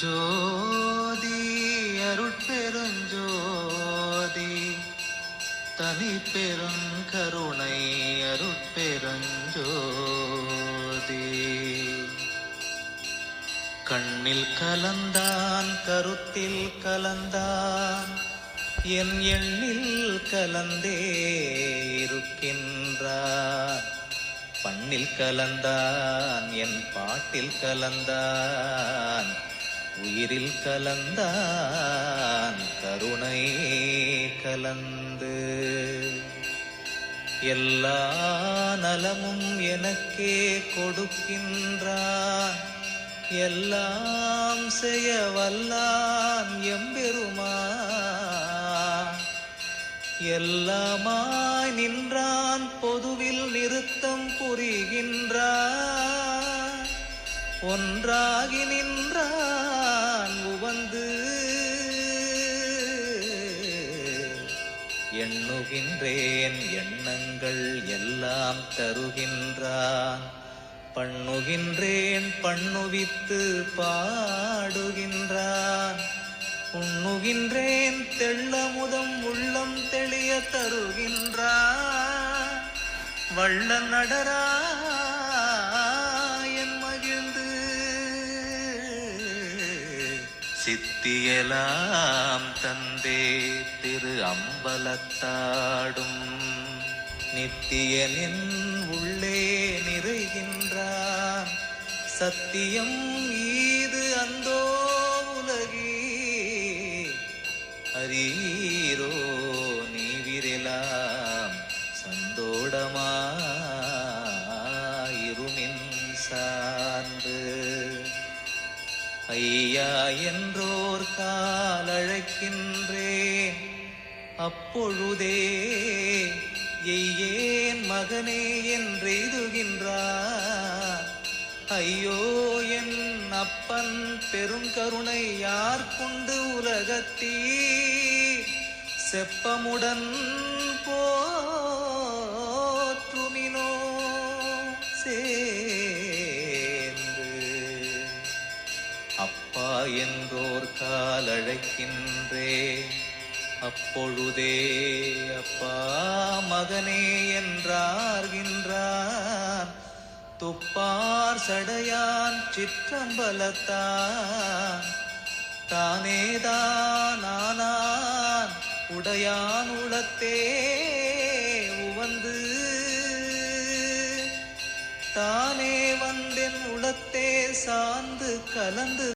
ஜோதி அருட்பெருஞ்சோதி தனி பெருங்கருணை அருட்பெருஞ்சோதி கண்ணில் கலந்தான் கருத்தில் கலந்தான் என் எண்ணில் கலந்தே இருக்கின்றான் பண்ணில் கலந்தான் என் பாட்டில் கலந்தான் உயிரில் கலந்தான் கருணை கலந்து எல்லா நலமும் எனக்கே கொடுக்கின்றான் எல்லாம் செய்ய வல்லான் எம்பெருமான் எல்லாமாய் நின்றான் பொதுவில் நிறுத்தம் புரிகின்றான் ஒன்றாகி நின்றான் உவந்து எண்ணுகின்றேன் எண்ணங்கள் எல்லாம் தருகின்றான் பண்ணுகின்றேன் பண்ணுவித்து பாடுகின்றான் உண்ணுகின்றேன் தெள்ளமுதம் உள்ளம் தெளிய தருகின்றான் வள்ள நடராயன் மகிழ்ந்து சித்தியலாம் தந்தே திரு அம்பலத்தாடும் நித்தியனின் உள்ளே நிறைகின்றான் சத்தியம் ஈது அந்தோ உலகி அரீரோ நீவிரெலாம் சந்தோடமாயிருமின் சார்ந்து ஐயா என்றோர் காலழைக்கின்றேன் அப்பொழுதே எய்யேன் மகனே என்றெய்துகின்றார் ஐயோ என் அப்பன் பெருங்கருணை யார் கொண்டு உலகத்தீ செப்பமுடன் போற்றுமினோ சேர்ந்து அப்பா என்றோர் காலழைக்கின்றே அப்பொழுதே அப்பா மகனே என்றார்கின்றான் துப்பார் சடையான் சிற்றம்பலத்தான் தானேதான் ஆனான் உடையான் உளத்தே உவந்து தானே வந்தென் உளத்தே சார்ந்து கலந்து